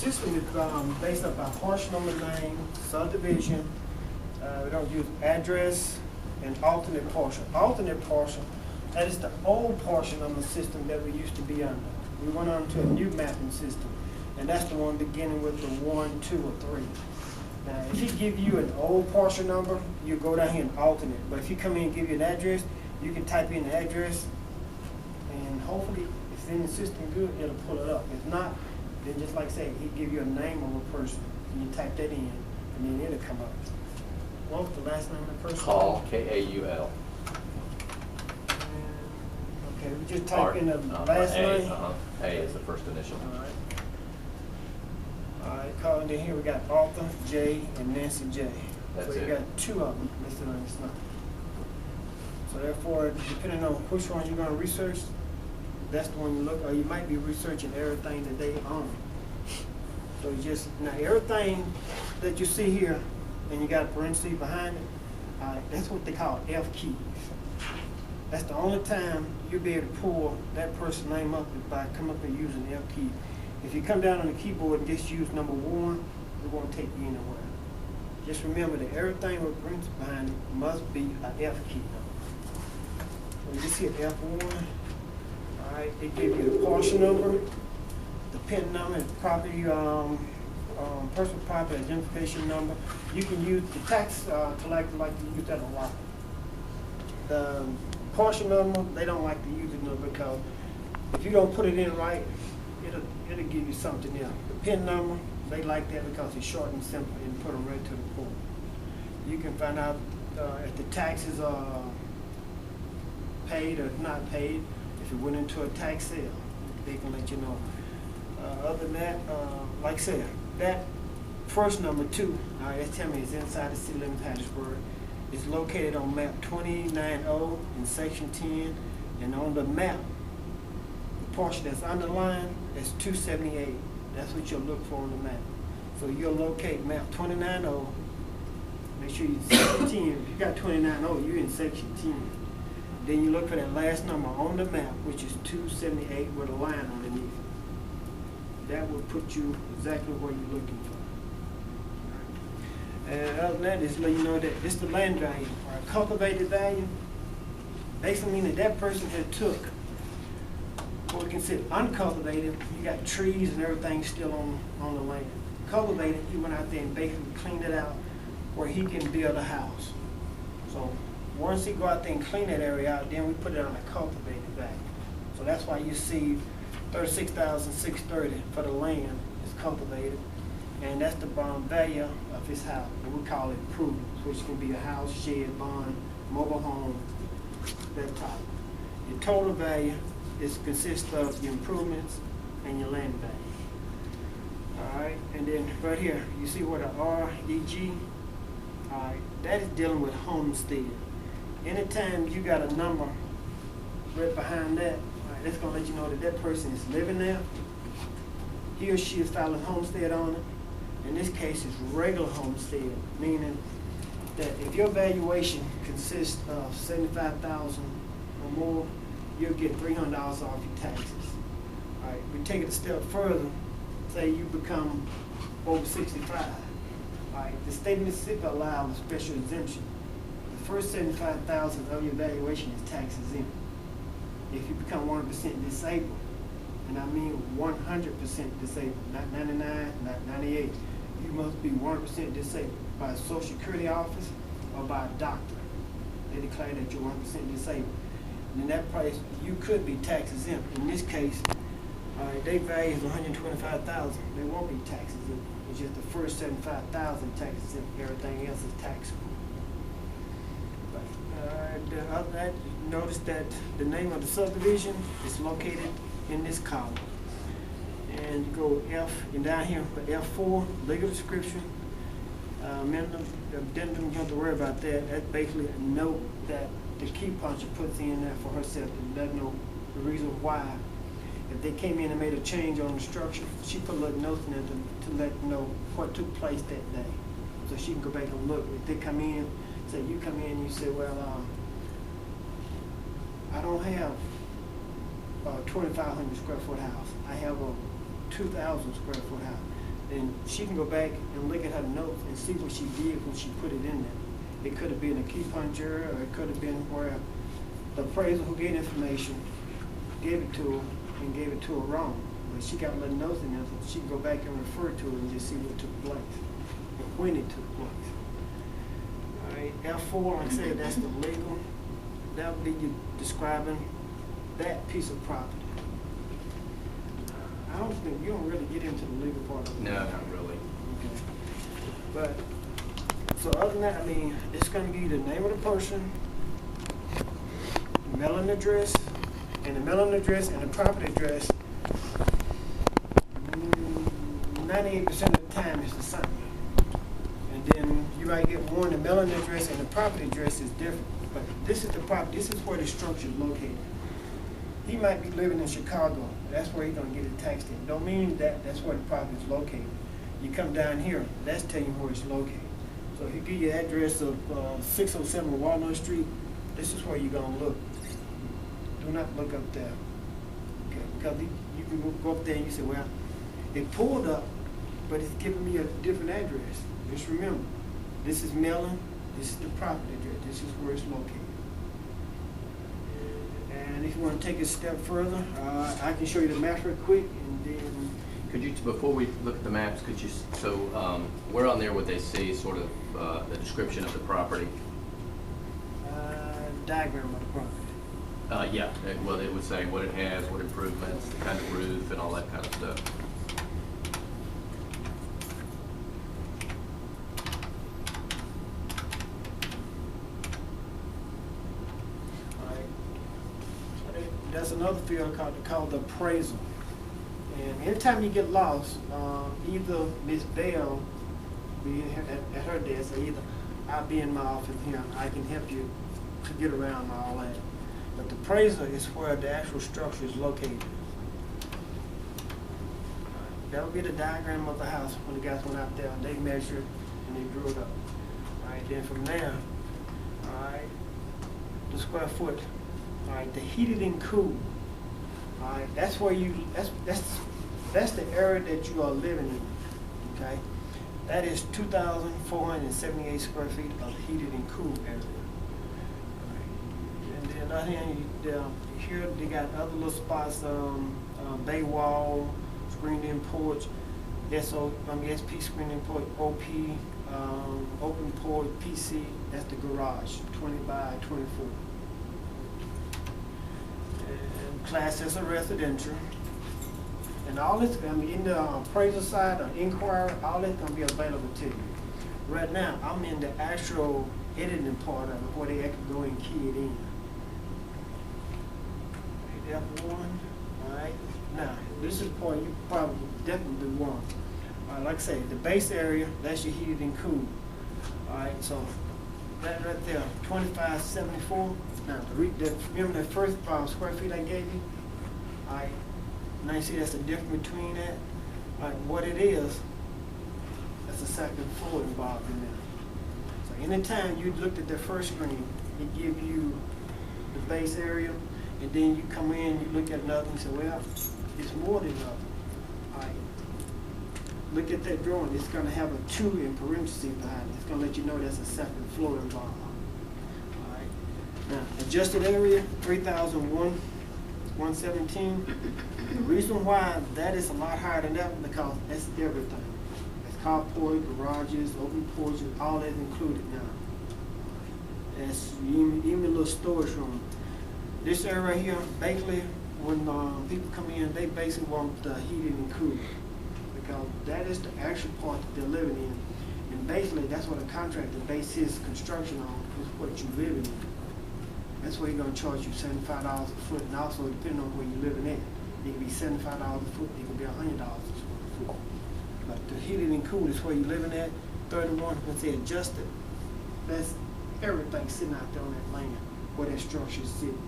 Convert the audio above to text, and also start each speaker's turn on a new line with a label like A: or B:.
A: system is based up by parcel number name, subdivision. We don't use address and alternate parcel. Alternate parcel, that is the old parcel number system that we used to be under. We went on to a new mapping system, and that's the one beginning with the 1, 2, or 3. Now, if he give you an old parcel number, you go down here and alternate. But if he come in and give you an address, you can type in the address, and hopefully, if it's in the system good, it'll pull it up. If not, then just like I say, he give you a name of a person, and you type that in, and then it'll come up. What was the last name of the person?
B: Kaul, K-A-U-L.
A: Okay, we just type in the last name.
B: A is the first initial.
A: All right. All right, Kaul, and then here we got Arthur J. and Nancy J.
B: That's
A: so you
B: it.
A: got 2 of them listed on this number. So therefore, depending on which one you're going to research, that's the one you look, or you might be researching everything that they own. So you just, now everything that you see here, and you got a parenthesis behind it, that's what they call F keys. That's the only time you'll be able to pull that person's name up is by coming up and using the F key. If you come down on the keyboard and just use number 1, it won't take you anywhere. Just remember that everything with parenthesis behind it must be an F key number. So you just hit F1. All right, they give you the parcel number, the PIN number, the property, personal property identification number. You can use the tax to like to use that a lot. The parcel number, they don't like to use it no, because if you don't put it in right, it'll give you something else. The PIN number, they like that because it's short and simple and put them right to the point. You can find out if the taxes are paid or not paid. If it went into a tax sale, they can let you know. Other than that, like I said, that first number 2, it's telling me it's inside the city limits of Hattiesburg. It's located on map 290 in section 10, and on the map, the portion that's underlined is 278. That's what you'll look for on the map. So you'll locate map 290. Make sure you're in section 10. If you got 290, you're in section 10. Then you look for that last number on the map, which is 278 with a line underneath. That will put you exactly where you're looking for. And other than that, just let you know that it's the land value, or cultivated value. Basically meaning that person that took what we consider uncultivated, you got trees and everything still on the land. Cultivated, he went out there and basically cleaned it out where he can build a house. So once he go out there and clean that area out, then we put it on a cultivated value. So that's why you see $36,630 for the land is cultivated, and that's the bond value of his house. And we call it improvements, which can be a house, shed, barn, mobile home, that type. Your total value consists of your improvements and your land value. All right, and then right here, you see what a REG, all right, that is dealing with homestead. Anytime you got a number right behind that, that's going to let you know that that person is living there. He or she is filing homestead on it. In this case, it's regular homestead, meaning that if your valuation consists of $75,000 or more, you'll get $300 off your taxes. All right, we take it a step further. Say you become over 65. All right, the state of Mississippi allows a special exemption. The first $75,000 of your valuation is tax exempt. If you become 100% disabled, and I mean 100% disabled, not 99, not 98, you must be 100% disabled by a Social Security office or by a doctor. They declare that you're 100% disabled. And in that price, you could be tax exempt. In this case, their value is $125,000. They won't be tax exempt. It's just the first $75,000 tax exempt. Everything else is taxable. Other than that, notice that the name of the subdivision is located in this column. And you go F, and down here for F4, legal description, addendum, you don't have to worry about that. That's basically a note that the key puncher puts in there for herself to let know the reason why. If they came in and made a change on the structure, she put a little note in there to let them know what took place that day. So she can go back and look. If they come in, say you come in and you say, well, I don't have a 2,500 square foot house. I have a 2,000 square foot house. And she can go back and look at her notes and see what she did when she put it in there. It could have been a key punch error, or it could have been where the appraiser who gave information gave it to her and gave it to her wrong. But she got little notes in there, so she can go back and refer to it and just see what took place and when it took place. All right, F4, like I said, that's the legal. That would be you describing that piece of property. I don't think, you don't really get into the legal part of it.
B: No, not really.
A: Okay. But, so other than that, I mean, it's gonna be the name of the person, mailing address, and the mailing address and the property address, 98% of the time is the same. And then you might get one, the mailing address and the property address is different. But this is the property, this is where the structure is located. He might be living in Chicago. That's where he's gonna get it taxed in. Don't mean that that's where the property is located. You come down here, that's telling you where it's located. So if you give you the address of 607 Walnut Street, this is where you're gonna look. Do not look up there. Okay, because you can go up there and you say, well, it pulled up, but it's giving me a different address. Just remember, this is mailing, this is the property address, this is where it's located. And if you want to take it a step further, I can show you the map real quick, and then
B: Could you, before we look at the maps, could you, so where on there would they see sort of the description of the property?
A: diagram of the property.
B: Yeah, well, it would say what it has, what improvements, the kind of roof, and all that kind of stuff.
A: That's another field called the appraisal. And anytime you get lost, either Miss Bell be at her desk, or either I'll be in my office here. I can help you to get around all that. But the appraisal is where the actual structure is located. That would be the diagram of the house when the guys went out there. They measured and they drew it up. All right, then from there, all right, the square foot. All right, the heated and cooled. All right, that's where you, that's the area that you are living in, okay? That is 2,478 square feet of heated and cooled area. All right. And then other hand, here they got other little spots, bay wall, screened-in porch, SP screened-in porch, OP, open porch, PC. That's the garage, 20 by 24. Class as a residential, and all this, I mean, in the appraisal side or inquiry, all that's gonna be available to you. Right now, I'm in the actual editing part of it, where they actually go and key it in. F1, all right. Now, this is the part you probably definitely want. Like I say, the base area, that's your heated and cooled. All right, so that right there, 2574. Now, remember that first square feet I gave you? All right, now you see that's the difference between that? All right, what it is, that's the second floor involved in there. So anytime you looked at the first screen, it gives you the base area, and then you come in, you look at another and say, well, it's more than enough. All right, look at that drawing. It's going to have a 2 in parentheses behind it. It's going to let you know that's a second floor involved. Now, adjusted area, 3,117. The reason why that is a lot higher than that, because that's everything. That's carport, garages, open porches, all that's included now. That's even a little storage room. This area right here, basically, when people come in, they basically want the heated and cooled, because that is the actual part that they're living in. And basically, that's what a contractor bases his construction on, is what you're living in. That's where he's going to charge you $75 a foot, and also depending on where you're living at. It can be $75 a foot, it can be $100 a foot. But the heated and cooled is where you're living at. 31, let's say adjusted, that's everything sitting out there on that land where that structure is sitting.